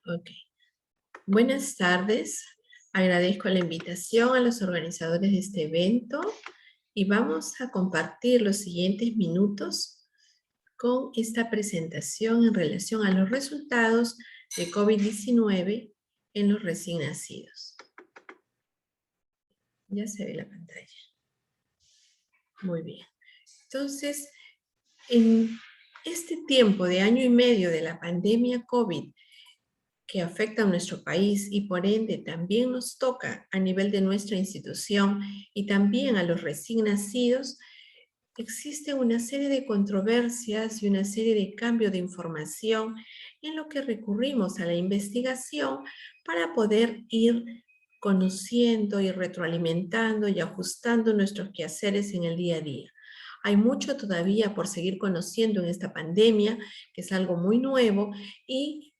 Ok. Buenas tardes. Agradezco la invitación a los organizadores de este evento y vamos a compartir los siguientes minutos con esta presentación en relación a los resultados de COVID-19 en los recién nacidos. Ya se ve la pantalla. Muy bien. Entonces, en este tiempo de año y medio de la pandemia COVID que afecta a nuestro país y por ende también nos toca a nivel de nuestra institución y también a los recién nacidos, existe una serie de controversias y una serie de cambios de información en lo que recurrimos a la investigación para poder ir conociendo y retroalimentando y ajustando nuestros quehaceres en el día a día. Hay mucho todavía por seguir conociendo en esta pandemia, que es algo muy nuevo, y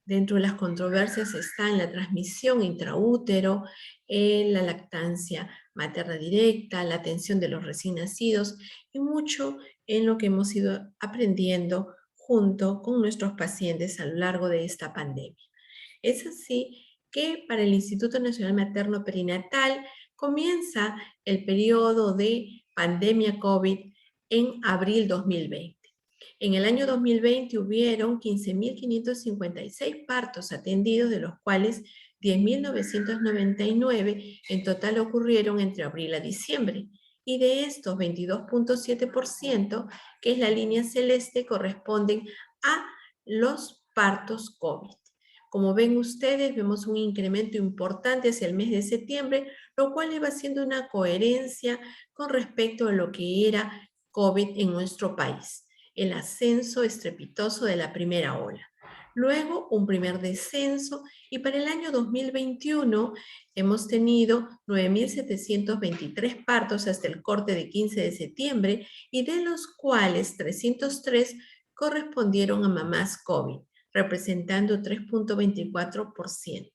dentro de las controversias está en la transmisión intraútero, en la lactancia materna directa, la atención de los recién nacidos y mucho en lo que hemos ido aprendiendo junto con nuestros pacientes a lo largo de esta pandemia. Es así que para el Instituto Nacional Materno Perinatal comienza el periodo de pandemia COVID en abril 2020. En el año 2020 hubieron 15.556 partos atendidos, de los cuales 10.999 en total ocurrieron entre abril a diciembre. Y de estos 22.7%, que es la línea celeste, corresponden a los partos COVID. Como ven ustedes, vemos un incremento importante hacia el mes de septiembre, lo cual iba siendo una coherencia con respecto a lo que era COVID en nuestro país. El ascenso estrepitoso de la primera ola. Luego, un primer descenso, y para el año 2021 hemos tenido 9.723 partos hasta el corte de 15 de septiembre, y de los cuales 303 correspondieron a mamás COVID, representando 3.24%.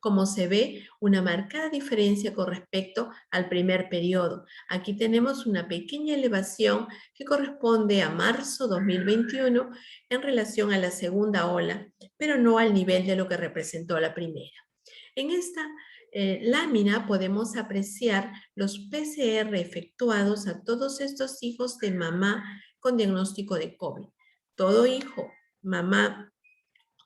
Como se ve, una marcada diferencia con respecto al primer periodo. Aquí tenemos una pequeña elevación que corresponde a marzo 2021 en relación a la segunda ola, pero no al nivel de lo que representó la primera. En esta lámina podemos apreciar los PCR efectuados a todos estos hijos de mamá con diagnóstico de COVID. Todo hijo, mamá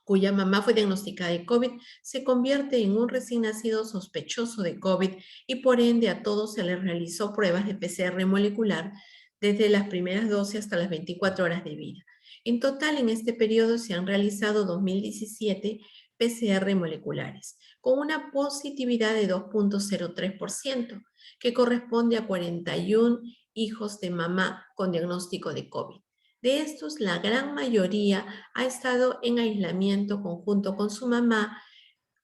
cuya mamá fue diagnosticada de COVID, se convierte en un recién nacido sospechoso de COVID y por ende a todos se les realizó pruebas de PCR molecular desde las primeras 12 hasta las 24 horas de vida. En total, en este periodo se han realizado 2.017 PCR moleculares, con una positividad de 2.03%, que corresponde a 41 hijos de mamá con diagnóstico de COVID. De estos, la gran mayoría ha estado en aislamiento conjunto con su mamá,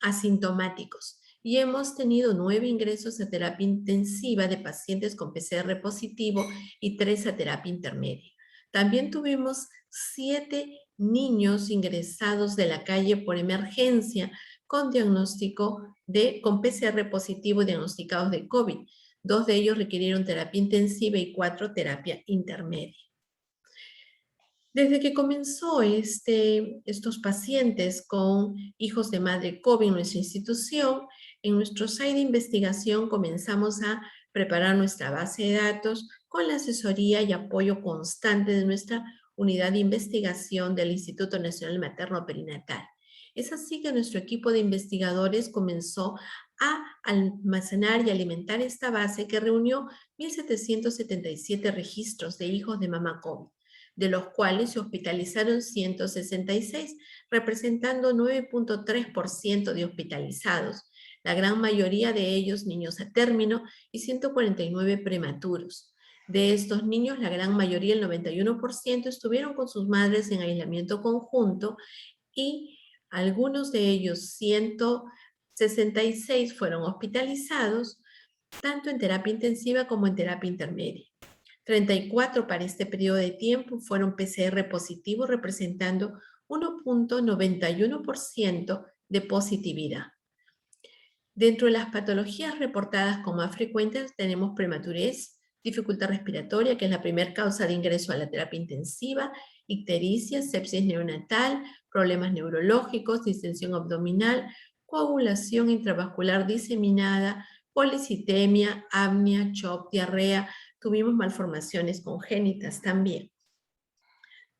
asintomáticos, y hemos tenido 9 ingresos a terapia intensiva de pacientes con PCR positivo y 3 a terapia intermedia. También tuvimos 7 niños ingresados de la calle por emergencia con diagnóstico con PCR positivo diagnosticados de COVID. 2 de ellos requirieron terapia intensiva y 4 terapia intermedia. Desde que comenzó estos pacientes con hijos de madre COVID en nuestra institución, en nuestro site de investigación comenzamos a preparar nuestra base de datos con la asesoría y apoyo constante de nuestra unidad de investigación del Instituto Nacional Materno Perinatal. Es así que nuestro equipo de investigadores comenzó a almacenar y alimentar esta base que reunió 1.777 registros de hijos de mamá COVID, de los cuales se hospitalizaron 166, representando 9.3% de hospitalizados, la gran mayoría de ellos niños a término y 149 prematuros. De estos niños, la gran mayoría, el 91%, estuvieron con sus madres en aislamiento conjunto y algunos de ellos, 166, fueron hospitalizados, tanto en terapia intensiva como en terapia intermedia. 34 para este periodo de tiempo fueron PCR positivos, representando 1.91% de positividad. Dentro de las patologías reportadas como más frecuentes tenemos prematurez, dificultad respiratoria, que es la primera causa de ingreso a la terapia intensiva, ictericia, sepsis neonatal, problemas neurológicos, distensión abdominal, coagulación intravascular diseminada, policitemia, apnea, shock, diarrea. Tuvimos malformaciones congénitas también.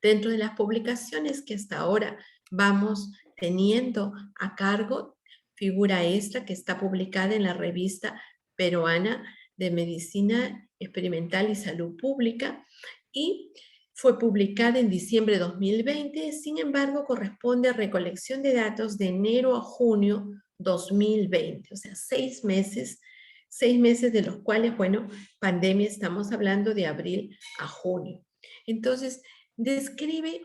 Dentro de las publicaciones que hasta ahora vamos teniendo a cargo, figura esta que está publicada en la revista peruana de Medicina Experimental y Salud Pública y fue publicada en diciembre de 2020, sin embargo corresponde a recolección de datos de enero a junio 2020, o sea, 6 meses de los cuales, bueno, pandemia estamos hablando de abril a junio. Entonces, describe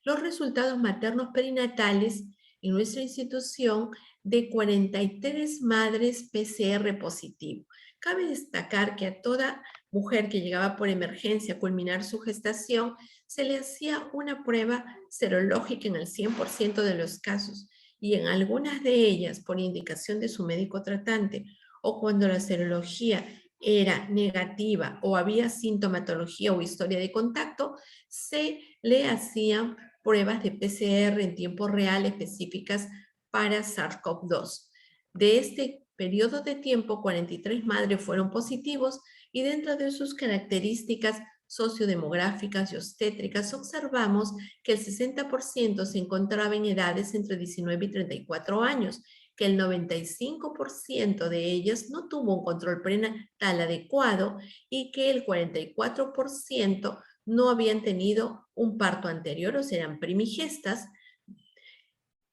los resultados maternos perinatales en nuestra institución de 43 madres PCR positivo. Cabe destacar que a toda mujer que llegaba por emergencia a culminar su gestación, se le hacía una prueba serológica en el 100% de los casos y en algunas de ellas, por indicación de su médico tratante o cuando la serología era negativa o había sintomatología o historia de contacto, se le hacían pruebas de PCR en tiempo real específicas para SARS-CoV-2. De este periodo de tiempo, 43 madres fueron positivos y dentro de sus características sociodemográficas y obstétricas observamos que el 60% se encontraba en edades entre 19 y 34 años, que el 95% de ellas no tuvo un control prenatal adecuado y que el 44% no habían tenido un parto anterior, o sea, eran primigestas.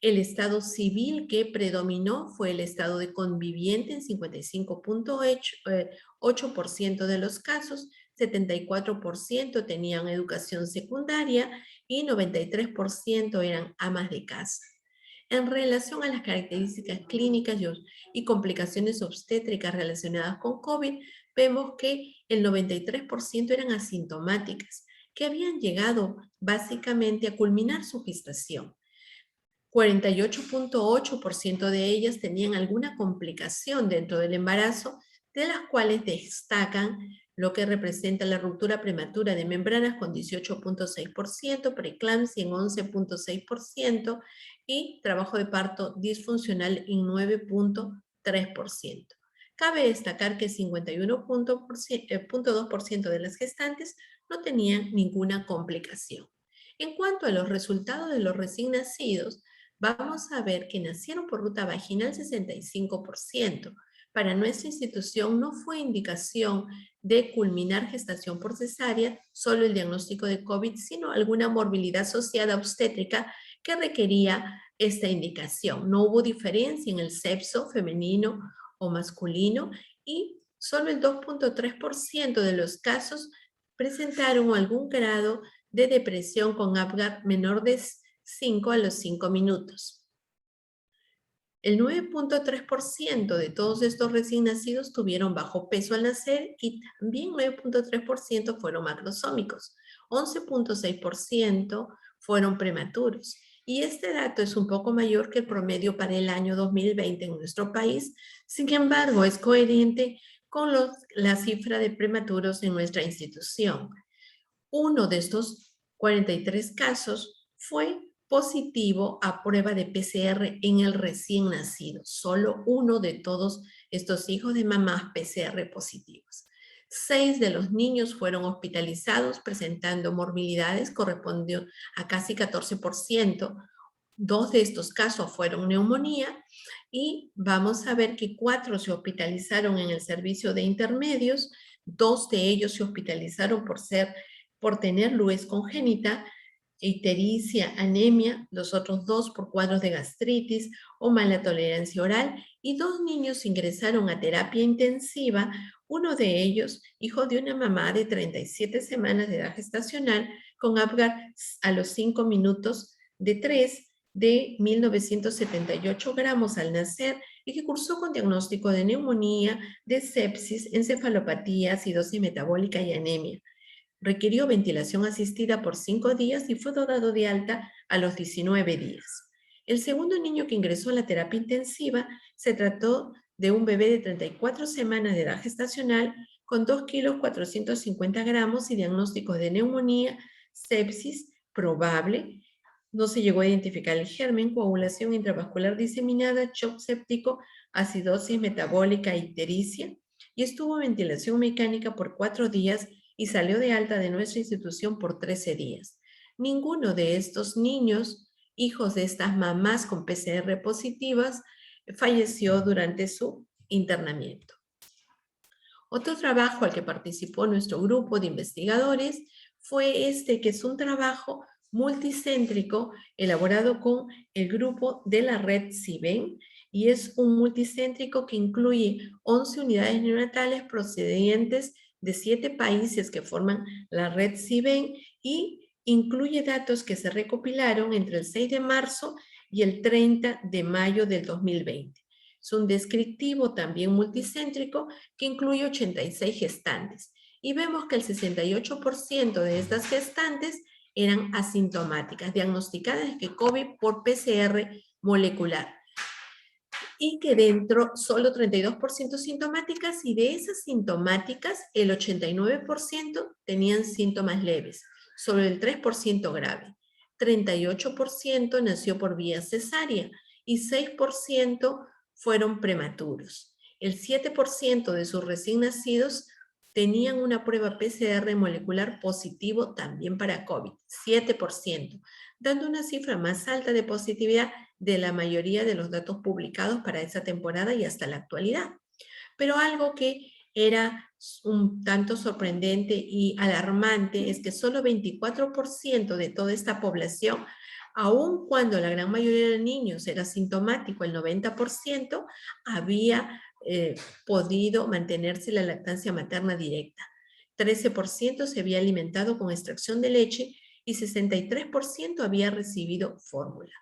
El estado civil que predominó fue el estado de conviviente en 55.8% de los casos, 74% tenían educación secundaria y 93% eran amas de casa. En relación a las características clínicas y complicaciones obstétricas relacionadas con COVID, vemos que el 93% eran asintomáticas, que habían llegado básicamente a culminar su gestación. 48.8% de ellas tenían alguna complicación dentro del embarazo, de las cuales destacan lo que representa la ruptura prematura de membranas con 18.6%, preeclampsia en 11.6% y trabajo de parto disfuncional en 9.3%. Cabe destacar que el 51.2% de las gestantes no tenían ninguna complicación. En cuanto a los resultados de los recién nacidos, vamos a ver que nacieron por ruta vaginal 65%. Para nuestra institución no fue indicación de culminar gestación por cesárea, solo el diagnóstico de COVID, sino alguna morbilidad asociada obstétrica que requería esta indicación. No hubo diferencia en el sexo femenino o masculino y solo el 2.3% de los casos presentaron algún grado de depresión con Apgar menor de 5 a los 5 minutos. El 9.3% de todos estos recién nacidos tuvieron bajo peso al nacer y también 9.3% fueron macrosómicos. 11.6% fueron prematuros. Y este dato es un poco mayor que el promedio para el año 2020 en nuestro país. Sin embargo, es coherente con la cifra de prematuros en nuestra institución. Uno de estos 43 casos fue positivo a prueba de PCR en el recién nacido. Solo uno de todos estos hijos de mamás PCR positivos. 6 de los niños fueron hospitalizados presentando morbilidades, correspondió a casi 14%. 2 de estos casos fueron neumonía y vamos a ver que 4 se hospitalizaron en el servicio de intermedios, 2 de ellos se hospitalizaron por tener luez congénita, ictericia, anemia, los otros 2 por cuadros de gastritis o mala tolerancia oral y 2 niños ingresaron a terapia intensiva, uno de ellos hijo de una mamá de 37 semanas de edad gestacional con Apgar a los 5 minutos de 3 de 1978 gramos al nacer y que cursó con diagnóstico de neumonía, de sepsis, encefalopatía, acidosis metabólica y anemia. Requirió ventilación asistida por 5 días y fue dado de alta a los 19 días. El segundo niño que ingresó a la terapia intensiva se trató de un bebé de 34 semanas de edad gestacional con 2 kilos 450 gramos y diagnósticos de neumonía, sepsis probable. No se llegó a identificar el germen, coagulación intravascular diseminada, shock séptico, acidosis metabólica, ictericia, y estuvo en ventilación mecánica por 4 días y salió de alta de nuestra institución por 13 días. Ninguno de estos niños, hijos de estas mamás con PCR positivas, falleció durante su internamiento. Otro trabajo al que participó nuestro grupo de investigadores fue este, que es un trabajo multicéntrico elaborado con el grupo de la red CIBEN, y es un multicéntrico que incluye 11 unidades neonatales procedentes de 7 países que forman la red CIBEN y incluye datos que se recopilaron entre el 6 de marzo y el 30 de mayo del 2020. Es un descriptivo también multicéntrico que incluye 86 gestantes. Y vemos que el 68% de estas gestantes eran asintomáticas, diagnosticadas de COVID por PCR molecular. Y que dentro solo 32% sintomáticas, y de esas sintomáticas el 89% tenían síntomas leves, solo el 3% grave. 38% nació por vía cesárea y 6% fueron prematuros. El 7% de sus recién nacidos tenían una prueba PCR molecular positivo también para COVID, 7%, dando una cifra más alta de positividad de la mayoría de los datos publicados para esa temporada y hasta la actualidad. Pero algo que era un tanto sorprendente y alarmante es que solo 24% de toda esta población, aun cuando la gran mayoría de niños era sintomático, el 90%, había podido mantenerse la lactancia materna directa. 13% se había alimentado con extracción de leche y 63% había recibido fórmula.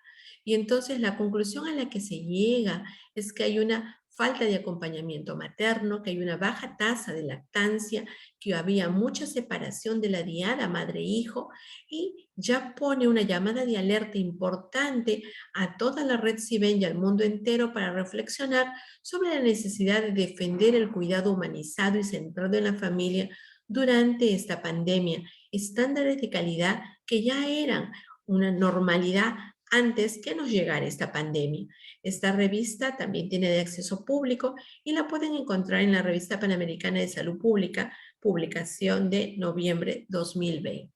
Y entonces la conclusión a la que se llega es que hay una falta de acompañamiento materno, que hay una baja tasa de lactancia, que había mucha separación de la diada madre-hijo, y ya pone una llamada de alerta importante a toda la red CIBEN y al mundo entero para reflexionar sobre la necesidad de defender el cuidado humanizado y centrado en la familia durante esta pandemia, estándares de calidad que ya eran una normalidad antes que nos llegara esta pandemia. Esta revista también tiene de acceso público y la pueden encontrar en la Revista Panamericana de Salud Pública, publicación de noviembre 2020.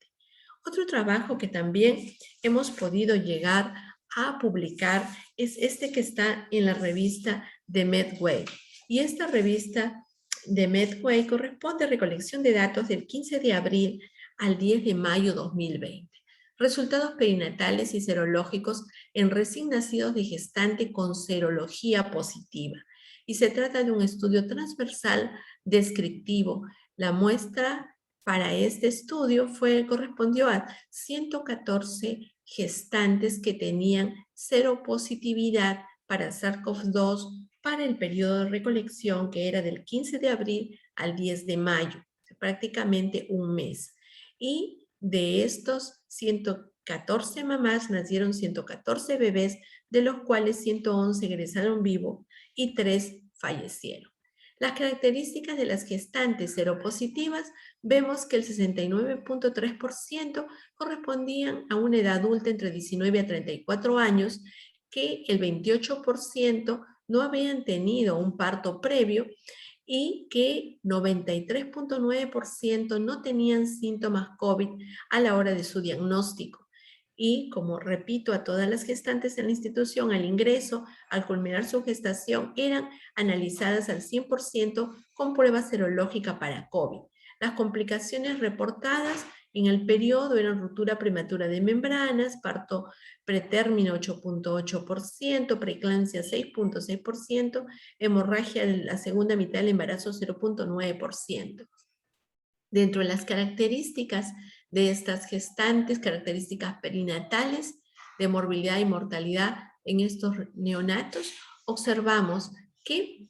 Otro trabajo que también hemos podido llegar a publicar es este que está en la revista de Medway. Y esta revista de Medway corresponde a recolección de datos del 15 de abril al 10 de mayo 2020. Resultados perinatales y serológicos en recién nacidos de gestante con serología positiva. Y se trata de un estudio transversal descriptivo. La muestra para este estudio correspondió a 114 gestantes que tenían seropositividad para SARS-CoV-2 para el periodo de recolección, que era del 15 de abril al 10 de mayo, prácticamente un mes. Y de estos 114 mamás nacieron 114 bebés, de los cuales 111 egresaron vivos y 3 fallecieron. Las características de las gestantes seropositivas, vemos que el 69.3% correspondían a una edad adulta entre 19 a 34 años, que el 28% no habían tenido un parto previo y que 93.9% no tenían síntomas COVID a la hora de su diagnóstico. Y como repito a todas las gestantes en la institución, al ingreso, al culminar su gestación, eran analizadas al 100% con prueba serológica para COVID. Las complicaciones reportadas en el periodo eran ruptura prematura de membranas, parto pretérmino 8.8%, preeclampsia 6.6%, hemorragia en la segunda mitad del embarazo 0.9%. Dentro de las características de estas gestantes, características perinatales de morbilidad y mortalidad en estos neonatos, observamos que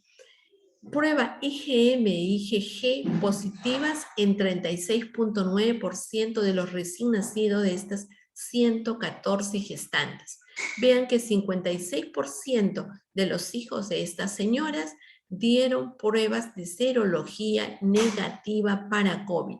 prueba IgM e IgG positivas en 36.9% de los recién nacidos de estas 114 gestantes. Vean que 56% de los hijos de estas señoras dieron pruebas de serología negativa para COVID.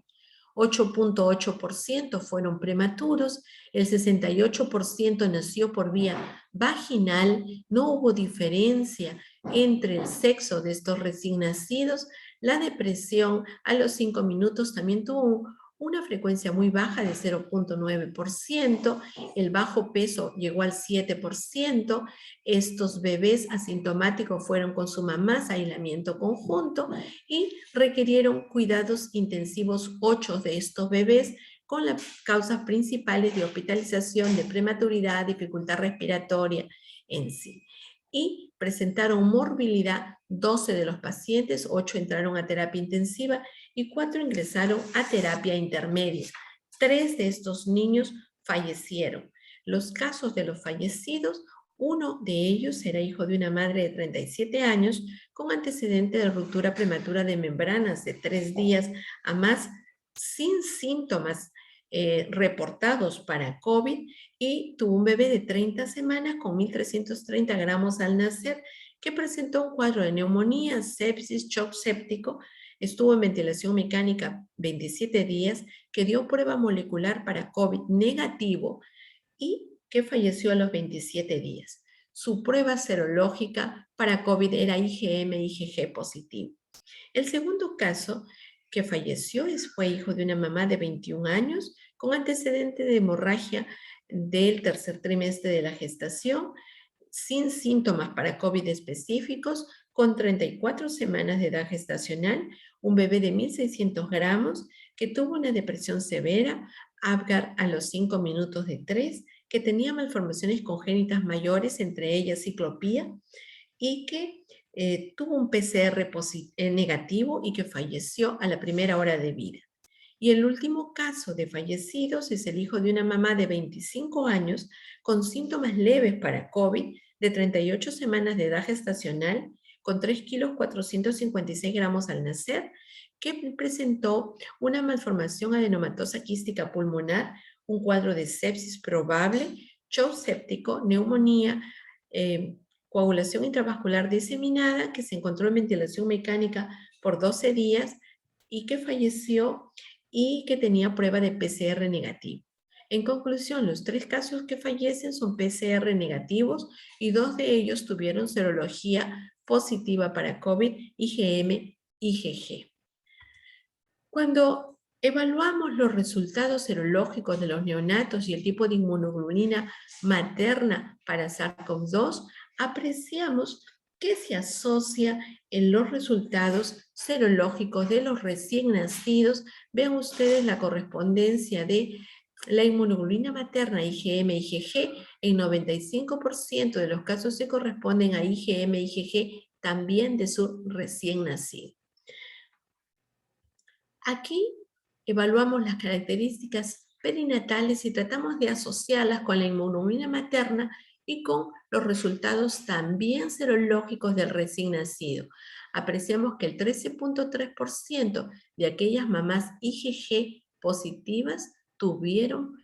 8.8% fueron prematuros, el 68% nació por vía vaginal, no hubo diferencia entre el sexo de estos recién nacidos. La depresión a los 5 minutos también tuvo una frecuencia muy baja de 0.9%, el bajo peso llegó al 7%, estos bebés asintomáticos fueron con su mamá, aislamiento conjunto, y requirieron cuidados intensivos 8 de estos bebés con las causas principales de hospitalización, de prematuridad, dificultad respiratoria en sí. Y presentaron morbilidad 12 de los pacientes, 8 entraron a terapia intensiva y 4 ingresaron a terapia intermedia. 3 de estos niños fallecieron. Los casos de los fallecidos, uno de ellos era hijo de una madre de 37 años con antecedente de ruptura prematura de membranas de 3 días a más, sin síntomas reportados para COVID, y tuvo un bebé de 30 semanas con 1.330 gramos al nacer que presentó un cuadro de neumonía, sepsis, shock séptico, estuvo en ventilación mecánica 27 días, que dio prueba molecular para COVID negativo y que falleció a los 27 días. Su prueba serológica para COVID era IgM-IgG positivo. El segundo caso que falleció fue hijo de una mamá de 21 años con antecedente de hemorragia del tercer trimestre de la gestación, sin síntomas para COVID específicos, con 34 semanas de edad gestacional, un bebé de 1.600 gramos que tuvo una depresión severa, Apgar a los 5 minutos de 3, que tenía malformaciones congénitas mayores, entre ellas ciclopía, y que tuvo un PCR negativo y que falleció a la primera hora de vida. Y el último caso de fallecidos es el hijo de una mamá de 25 años con síntomas leves para COVID, de 38 semanas de edad gestacional, con 3 kilos 456 gramos al nacer, que presentó una malformación adenomatosa quística pulmonar, un cuadro de sepsis probable, shock séptico, neumonía, coagulación intravascular diseminada, que se encontró en ventilación mecánica por 12 días y que falleció y que tenía prueba de PCR negativo. En conclusión, los 3 casos que fallecen son PCR negativos y 2 de ellos tuvieron serología positiva para COVID, IgM, IgG. Cuando evaluamos los resultados serológicos de los neonatos y el tipo de inmunoglobulina materna para SARS-CoV-2, apreciamos que se asocia en los resultados serológicos de los recién nacidos. Vean ustedes la correspondencia de la inmunoglobulina materna IgM-IgG. En 95% de los casos se corresponden a IgM-IgG también de su recién nacido. Aquí evaluamos las características perinatales y tratamos de asociarlas con la inmunoglobulina materna y con los resultados también serológicos del recién nacido. Apreciamos que el 13.3% de aquellas mamás IgG positivas tuvieron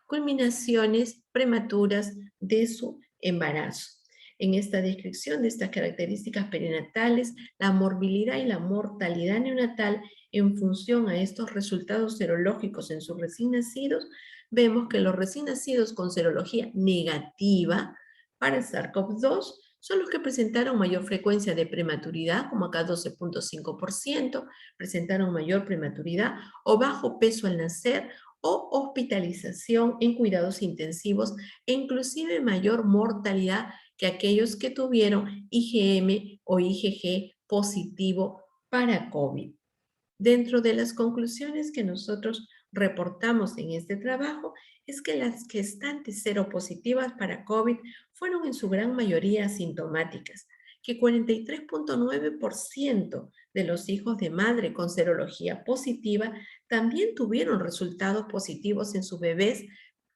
culminaciones prematuras de su embarazo. En esta descripción de estas características perinatales, la morbilidad y la mortalidad neonatal en función a estos resultados serológicos en sus recién nacidos, vemos que los recién nacidos con serología negativa para el SARS-CoV-2 son los que presentaron mayor frecuencia de prematuridad, como acá 12.5%, presentaron mayor prematuridad o bajo peso al nacer, o hospitalización en cuidados intensivos e inclusive mayor mortalidad que aquellos que tuvieron IgM o IgG positivo para COVID. Dentro de las conclusiones que nosotros reportamos en este trabajo es que las gestantes seropositivas para COVID fueron en su gran mayoría asintomáticas, que 43.9% de los hijos de madre con serología positiva también tuvieron resultados positivos en sus bebés,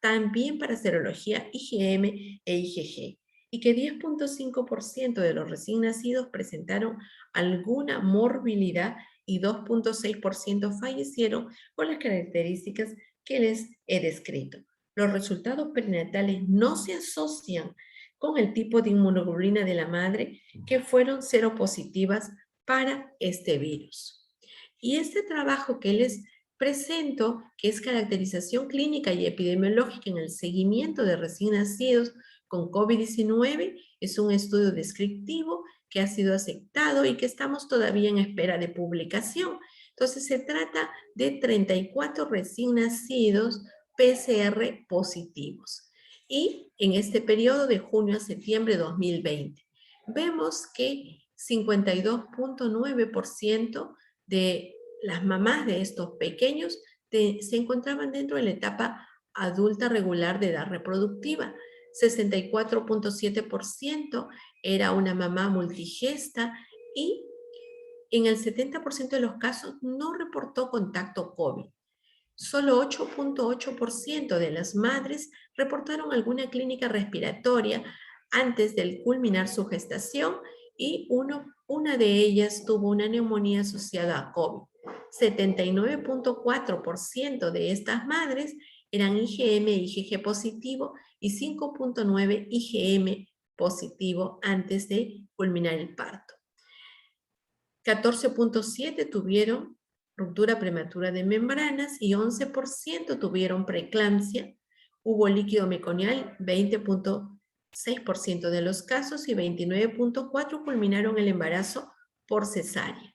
también para serología IgM e IgG, y que 10.5% de los recién nacidos presentaron alguna morbilidad y 2.6% fallecieron con las características que les he descrito. Los resultados perinatales no se asocian con el tipo de inmunoglobulina de la madre que fueron seropositivas para este virus. Y este trabajo que les presento, que es caracterización clínica y epidemiológica en el seguimiento de recién nacidos con COVID-19, es un estudio descriptivo que ha sido aceptado y que estamos todavía en espera de publicación. Entonces, se trata de 34 recién nacidos PCR positivos. Y en este periodo de junio a septiembre de 2020, vemos que 52.9% de las mamás de estos pequeños se encontraban dentro de la etapa adulta regular de edad reproductiva. 64.7% era una mamá multigesta y en el 70% de los casos no reportó contacto COVID. Solo 8.8% de las madres reportaron alguna clínica respiratoria antes de culminar su gestación y una de ellas tuvo una neumonía asociada a COVID. 79.4% de estas madres eran IgM e IgG positivo y 5.9 IgM positivo antes de culminar el parto. 14.7 tuvieron ruptura prematura de membranas y 11% tuvieron preeclampsia. Hubo líquido meconial, 20.6% de los casos y 29.4 culminaron el embarazo por cesárea.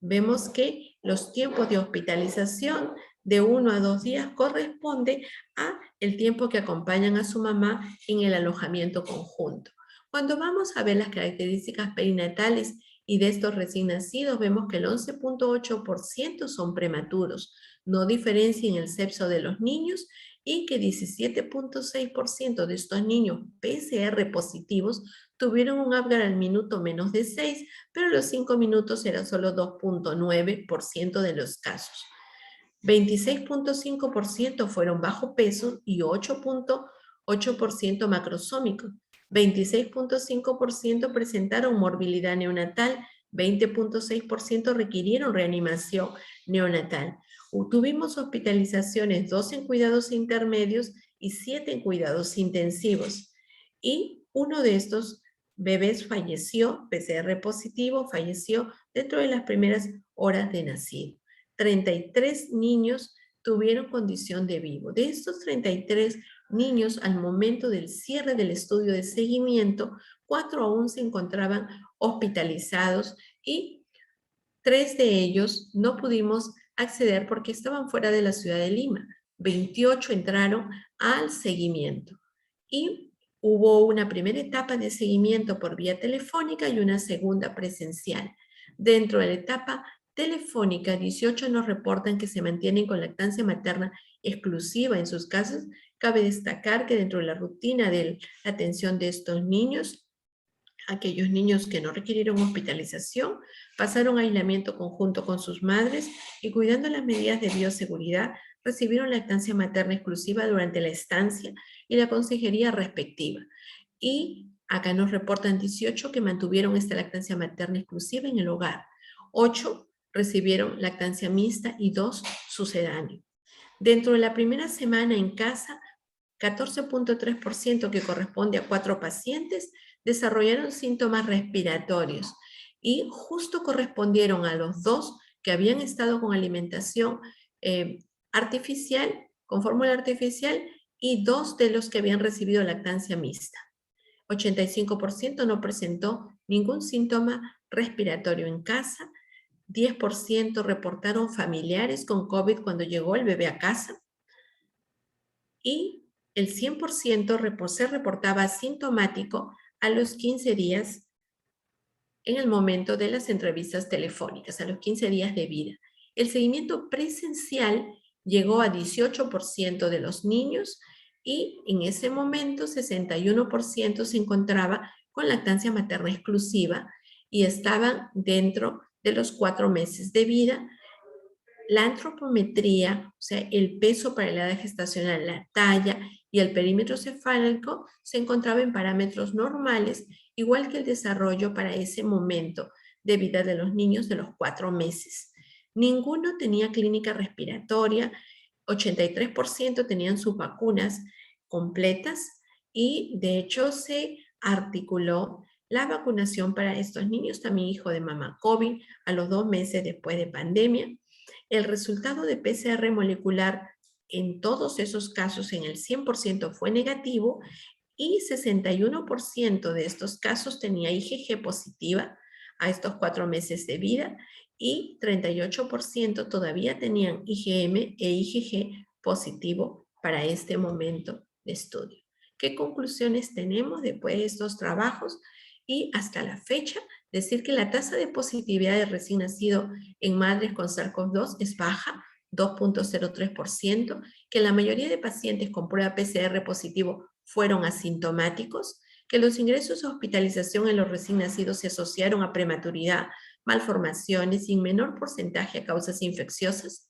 Vemos que los tiempos de hospitalización de 1 a 2 días corresponde a el tiempo que acompañan a su mamá en el alojamiento conjunto. Cuando vamos a ver las características perinatales y de estos recién nacidos, vemos que el 11.8% son prematuros, no diferencia en el sexo de los niños y que 17.6% de estos niños PCR positivos tuvieron un Apgar al minuto menos de 6, pero a los 5 minutos era solo 2.9% de los casos. 26.5% fueron bajo peso y 8.8% macrosómicos. 26.5% presentaron morbilidad neonatal, 20.6% requirieron reanimación neonatal. Tuvimos hospitalizaciones, 2 en cuidados intermedios y 7 en cuidados intensivos. Y uno de estos bebés falleció, PCR positivo, falleció dentro de las primeras horas de nacido. 33 niños tuvieron condición de vivo. De estos 33 niños, al momento del cierre del estudio de seguimiento, 4 aún se encontraban hospitalizados y 3 de ellos no pudimos acceder porque estaban fuera de la ciudad de Lima. 28 entraron al seguimiento y hubo una primera etapa de seguimiento por vía telefónica y una segunda presencial. Dentro de la etapa telefónica, 18 nos reportan que se mantienen con lactancia materna exclusiva en sus casas. Cabe destacar que dentro de la rutina de la atención de estos niños, aquellos niños que no requirieron hospitalización pasaron aislamiento conjunto con sus madres y cuidando las medidas de bioseguridad recibieron lactancia materna exclusiva durante la estancia y la consejería respectiva. Y acá nos reportan 18 que mantuvieron esta lactancia materna exclusiva en el hogar. 8 recibieron lactancia mixta y 2 sucedáneo. Dentro de la primera semana en casa, 14.3%, que corresponde a 4 pacientes, desarrollaron síntomas respiratorios y justo correspondieron a los 2 que habían estado con alimentación artificial, con fórmula artificial, y 2 de los que habían recibido lactancia mixta. 85% no presentó ningún síntoma respiratorio en casa. 10% reportaron familiares con COVID cuando llegó el bebé a casa. Y el 100% se reportaba asintomático a los 15 días en el momento de las entrevistas telefónicas, a los 15 días de vida. El seguimiento presencial llegó a 18% de los niños y en ese momento 61% se encontraba con lactancia materna exclusiva y estaban dentro de los 4 meses de vida. La antropometría, o sea, el peso para la edad gestacional, la talla y el perímetro cefálico se encontraba en parámetros normales, igual que el desarrollo para ese momento de vida de los niños de los 4 meses. Ninguno tenía clínica respiratoria, 83% tenían sus vacunas completas y de hecho se articuló la vacunación para estos niños, también hijo de mamá COVID, a los 2 meses después de pandemia. El resultado de PCR molecular en todos esos casos, en el 100% fue negativo, y 61% de estos casos tenía IgG positiva a estos 4 meses de vida, y 38% todavía tenían IgM e IgG positivo para este momento de estudio. ¿Qué conclusiones tenemos después de estos trabajos? Y hasta la fecha, decir que la tasa de positividad de recién nacido en madres con SARS-CoV-2 es baja, 2.03%, que la mayoría de pacientes con prueba PCR positivo fueron asintomáticos, que los ingresos a hospitalización en los recién nacidos se asociaron a prematuridad, malformaciones y en menor porcentaje a causas infecciosas,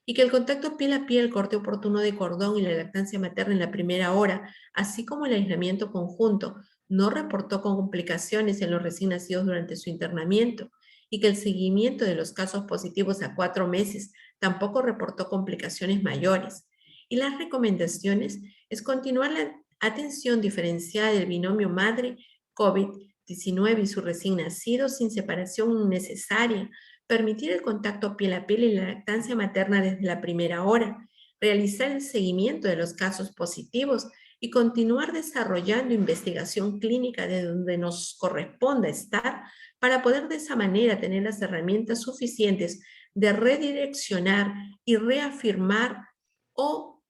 y que el contacto piel a piel, corte oportuno de cordón y la lactancia materna en la primera hora, así como el aislamiento conjunto, no reportó complicaciones en los recién nacidos durante su internamiento, y que el seguimiento de los casos positivos a 4 meses tampoco reportó complicaciones mayores. Y las recomendaciones es continuar la atención diferenciada del binomio madre COVID-19 y su recién nacido sin separación innecesaria, permitir el contacto piel a piel y la lactancia materna desde la primera hora, realizar el seguimiento de los casos positivos y continuar desarrollando investigación clínica de donde nos corresponda estar para poder de esa manera tener las herramientas suficientes de redireccionar y reafirmar o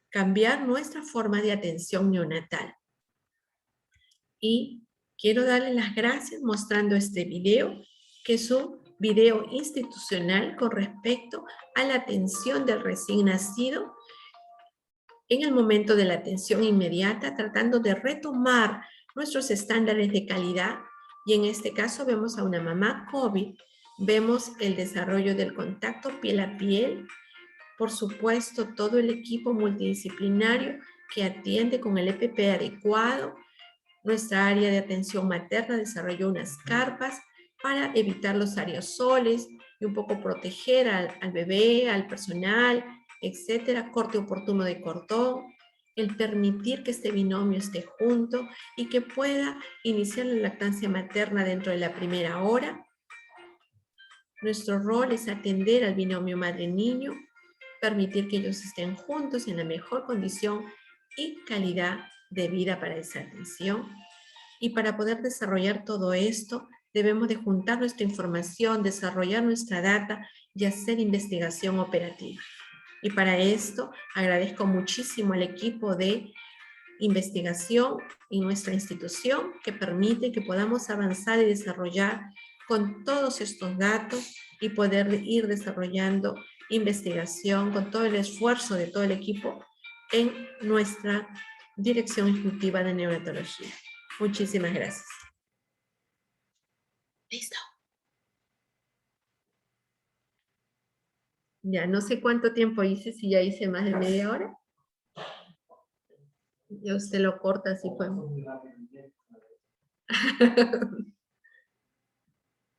cambiar nuestra forma de atención neonatal. Y quiero darle las gracias mostrando este video, que es un video institucional con respecto a la atención del recién nacido en el momento de la atención inmediata, tratando de retomar nuestros estándares de calidad. Y en este caso vemos a una mamá COVID, vemos el desarrollo del contacto piel a piel, por supuesto todo el equipo multidisciplinario que atiende con el EPP adecuado. Nuestra área de atención materna desarrolló unas carpas para evitar los aerosoles y un poco proteger al bebé, al personal, etcétera. Corte oportuno de cordón, el permitir que este binomio esté junto y que pueda iniciar la lactancia materna dentro de la primera hora. Nuestro rol es atender al binomio madre-niño, permitir que ellos estén juntos en la mejor condición y calidad de vida para esa atención. Y para poder desarrollar todo esto, debemos de juntar nuestra información, desarrollar nuestra data y hacer investigación operativa. Y para esto agradezco muchísimo al equipo de investigación en nuestra institución que permite que podamos avanzar y desarrollar con todos estos datos y poder ir desarrollando investigación con todo el esfuerzo de todo el equipo en nuestra Dirección Ejecutiva de Neonatología. Muchísimas gracias. Listo. Ya, no sé cuánto tiempo hice, si ya hice más de media hora. Ya usted lo corta así podemos.